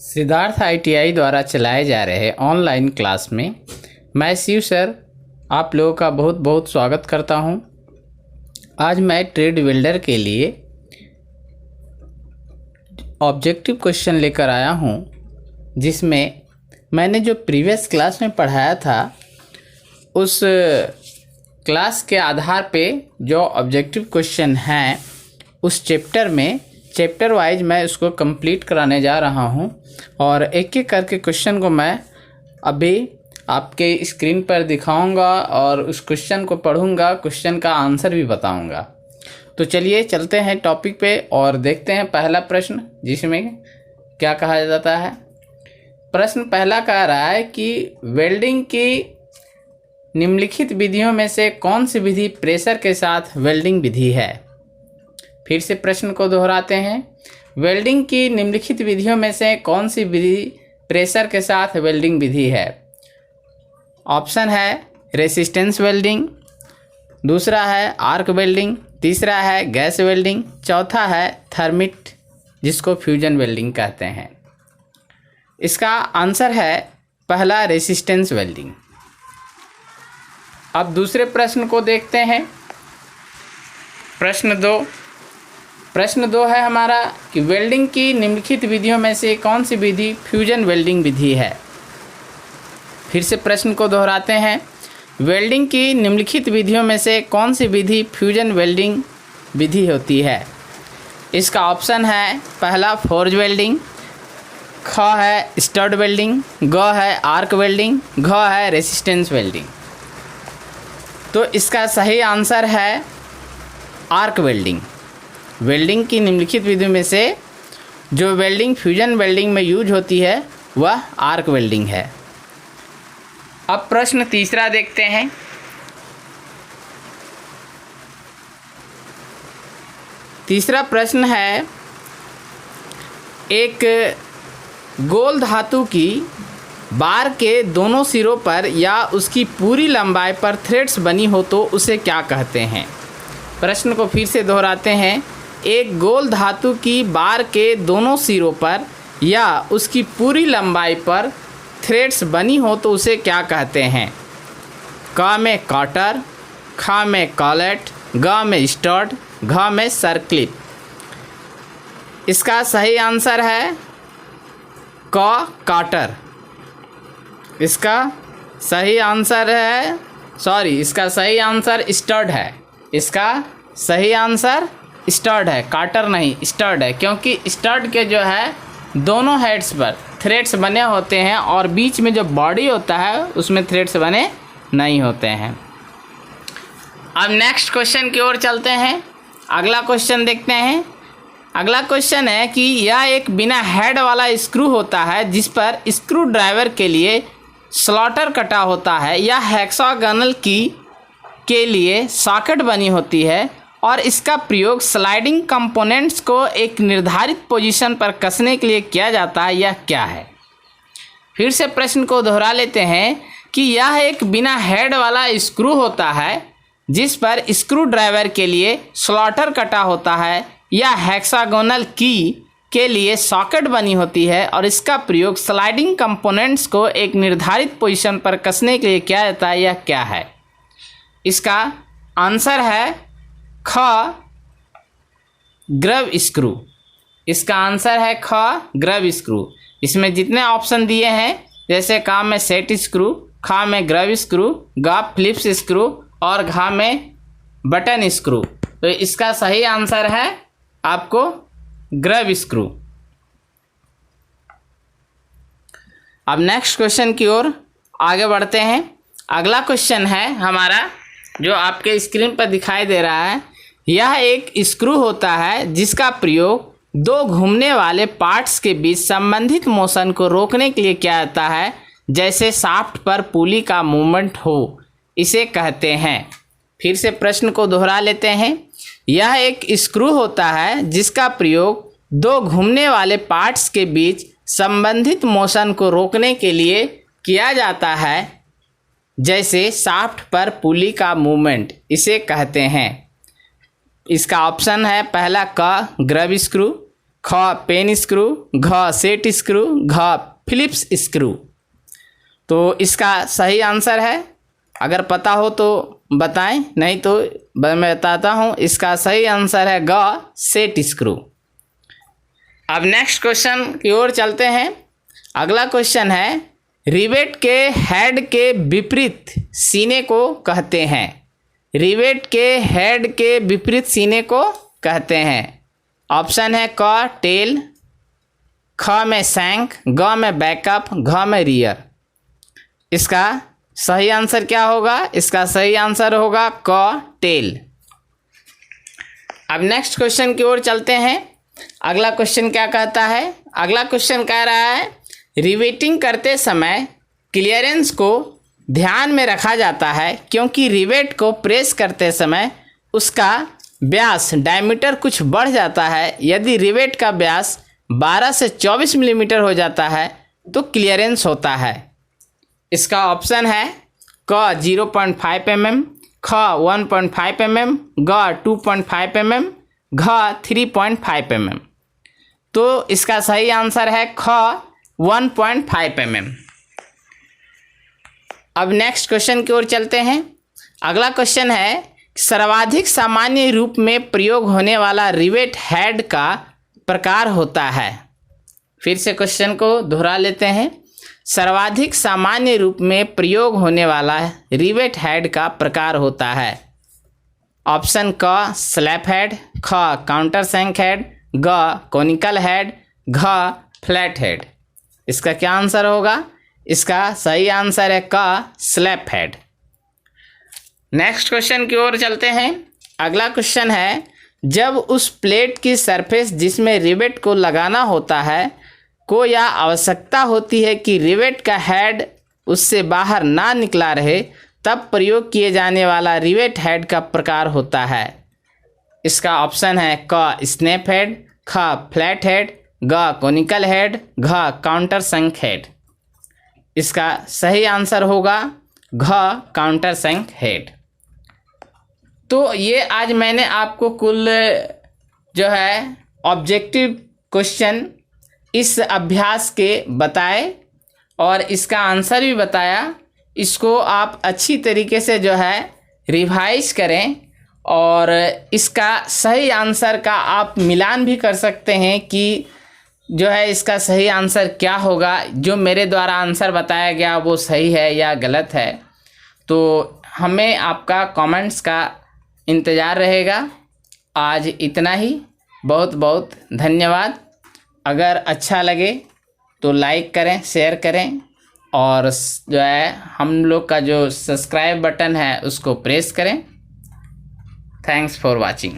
Siddharth ITI द्वारा चलाए जा रहे ऑनलाइन क्लास में मैं शिव सर आप लोगों का बहुत बहुत स्वागत करता हूं। आज मैं ट्रेड बिल्डर के लिए ऑब्जेक्टिव क्वेश्चन लेकर आया हूं, जिसमें मैंने जो प्रीवियस क्लास में पढ़ाया था उस क्लास के आधार पे जो ऑब्जेक्टिव क्वेश्चन हैं उस चैप्टर वाइज मैं उसको कंप्लीट कराने जा रहा हूं और एक एक करके क्वेश्चन को मैं अभी आपके स्क्रीन पर दिखाऊंगा और उस क्वेश्चन को पढ़ूंगा, क्वेश्चन का आंसर भी बताऊंगा। तो चलिए चलते हैं टॉपिक पे और देखते हैं पहला प्रश्न, जिसमें क्या कहा जाता है। प्रश्न पहला कह रहा है कि वेल्डिंग की निम्नलिखित विधियों में से कौन सी विधि प्रेशर के साथ वेल्डिंग विधि है। फिर से प्रश्न को दोहराते हैं। वेल्डिंग की निम्नलिखित विधियों में से कौन सी विधि प्रेशर के साथ वेल्डिंग विधि है। ऑप्शन है रेसिस्टेंस वेल्डिंग, दूसरा है आर्क वेल्डिंग, तीसरा है गैस वेल्डिंग, चौथा है थर्मिट जिसको फ्यूजन वेल्डिंग कहते हैं। इसका आंसर है पहला रेसिस्टेंस वेल्डिंग। अब दूसरे प्रश्न को देखते हैं। प्रश्न दो है हमारा कि वेल्डिंग की निम्नलिखित विधियों में से कौन सी विधि फ्यूजन वेल्डिंग विधि है। फिर से प्रश्न को दोहराते हैं। वेल्डिंग की निम्नलिखित विधियों में से कौन सी विधि फ्यूजन वेल्डिंग विधि होती है। इसका ऑप्शन है पहला फोर्ज वेल्डिंग, ख है स्टड वेल्डिंग, ग है आर्क वेल्डिंग, घ है रेसिस्टेंस वेल्डिंग। तो इसका सही आंसर है आर्क वेल्डिंग। वेल्डिंग की निम्नलिखित विधियों में से जो वेल्डिंग फ्यूजन वेल्डिंग में यूज होती है वह आर्क वेल्डिंग है। अब प्रश्न तीसरा देखते हैं। तीसरा प्रश्न है, एक गोल धातु की बार के दोनों सिरों पर या उसकी पूरी लंबाई पर थ्रेड्स बनी हो तो उसे क्या कहते हैं। प्रश्न को फिर से दोहराते हैं। एक गोल धातु की बार के दोनों सिरों पर या उसकी पूरी लंबाई पर थ्रेड्स बनी हो तो उसे क्या कहते हैं। क में कॉटर, ख में कॉलेट, ग में स्टड, घ में सर्क्लिप। इसका सही आंसर है कॉटर। इसका सही आंसर स्टड है। इसका सही आंसर स्टड है, काटर नहीं स्टड है, क्योंकि स्टड के जो है दोनों हेड्स पर थ्रेड्स बने होते हैं और बीच में जो बॉडी होता है उसमें थ्रेड्स बने नहीं होते हैं। अब नेक्स्ट क्वेश्चन की ओर चलते हैं। अगला क्वेश्चन देखते हैं। अगला क्वेश्चन है कि यह एक बिना हेड वाला स्क्रू होता है जिस पर स्क्रू ड्राइवर के लिए स्लॉटर कटा होता है या हेक्सागोनल की के लिए सॉकेट बनी होती है और इसका प्रयोग स्लाइडिंग कंपोनेंट्स को एक निर्धारित पोजीशन पर कसने के लिए किया जाता है। यह क्या है। फिर से प्रश्न को दोहरा लेते हैं कि यह एक बिना हेड वाला स्क्रू होता है जिस पर स्क्रू ड्राइवर के लिए स्लॉटर कटा होता है या हेक्सागोनल की के लिए सॉकेट बनी होती है और इसका प्रयोग स्लाइडिंग कंपोनेंट्स को एक निर्धारित पोजीशन पर कसने के लिए किया जाता है। यह क्या है। इसका आंसर है ख ग्रब स्क्रू। इसका आंसर है ख ग्रब स्क्रू। इसमें जितने ऑप्शन दिए हैं जैसे क में सेट स्क्रू, ख में ग्रब स्क्रू, ग फ्लिप्स स्क्रू और घ में बटन स्क्रू, तो इसका सही आंसर है आपको ग्रब स्क्रू। अब नेक्स्ट क्वेश्चन की ओर आगे बढ़ते हैं। अगला क्वेश्चन है हमारा जो आपके स्क्रीन पर दिखाई दे रहा है। यह एक स्क्रू होता है जिसका प्रयोग दो घूमने वाले पार्ट्स के बीच संबंधित मोशन को रोकने के लिए किया जाता है, जैसे शाफ्ट पर पुली का मूवमेंट हो, इसे कहते हैं। फिर से प्रश्न को दोहरा लेते हैं। यह एक स्क्रू होता है जिसका प्रयोग दो घूमने वाले पार्ट्स के बीच संबंधित मोशन को रोकने के लिए किया जाता है, जैसे शाफ्ट पर पुली का मूवमेंट, इसे कहते हैं। इसका ऑप्शन है पहला क ग्रब स्क्रू, ख पेन स्क्रू, घ सेट स्क्रू, घ फिलिप्स स्क्रू। तो इसका सही आंसर है, अगर पता हो तो बताएं, नहीं तो मैं बताता हूँ। इसका सही आंसर है ग सेट स्क्रू। अब नेक्स्ट क्वेश्चन की ओर चलते हैं। अगला क्वेश्चन है, रिवेट के हेड के विपरीत सीने को कहते हैं। रिवेट के हेड के विपरीत सीने को कहते हैं। ऑप्शन है क टेल, ख में सैंक, ग में बैकअप, घ में रियर। इसका सही आंसर क्या होगा? इसका सही आंसर होगा क टेल। अब नेक्स्ट क्वेश्चन की ओर चलते हैं। अगला क्वेश्चन क्या कहता है? अगला क्वेश्चन कह रहा है, रिवेटिंग करते समय क्लियरेंस को ध्यान में रखा जाता है क्योंकि रिवेट को प्रेस करते समय उसका व्यास डायमीटर कुछ बढ़ जाता है। यदि रिवेट का व्यास 12 से 24 मिलीमीटर हो जाता है तो क्लियरेंस होता है। इसका ऑप्शन है क 0.5 mm, ख 1.5 mm, ग 2.5 mm, घ 3.5 mm। तो इसका सही आंसर है ख 1.5 mm। अब नेक्स्ट क्वेश्चन की ओर चलते हैं। अगला क्वेश्चन है, सर्वाधिक सामान्य रूप में प्रयोग होने वाला रिवेट हेड का प्रकार होता है। फिर से क्वेश्चन को दोहरा लेते हैं। सर्वाधिक सामान्य रूप में प्रयोग होने वाला रिवेट हेड का प्रकार होता है। ऑप्शन क स्लैप हेड, ख काउंटर सैंक हेड, ग कोनिकल हेड, घ फ्लैट हेड। इसका क्या आंसर होगा? इसका सही आंसर है क स्लैप हेड। नेक्स्ट क्वेश्चन की ओर चलते हैं। अगला क्वेश्चन है, जब उस प्लेट की सरफेस जिसमें रिवेट को लगाना होता है को यह आवश्यकता होती है कि रिवेट का हेड उससे बाहर ना निकला रहे, तब प्रयोग किए जाने वाला रिवेट हेड का प्रकार होता है। इसका ऑप्शन है क स्नैप हेड, ख फ्लैट हेड, ग कोनिकल हेड, घ काउंटर संक हेड। इसका सही आंसर होगा घ काउंटर संक हेड। तो ये आज मैंने आपको कुल जो है ऑब्जेक्टिव क्वेश्चन इस अभ्यास के बताए और इसका आंसर भी बताया। इसको आप अच्छी तरीके से जो है रिवाइज करें और इसका सही आंसर का आप मिलान भी कर सकते हैं कि जो है इसका सही आंसर क्या होगा। जो मेरे द्वारा आंसर बताया गया वो सही है या गलत है। तो हमें आपका कमेंट्स का इंतज़ार रहेगा। आज इतना ही, बहुत बहुत धन्यवाद। अगर अच्छा लगे तो लाइक करें, शेयर करें और जो है हम लोग का जो सब्सक्राइब बटन है उसको प्रेस करें। Thanks for watching.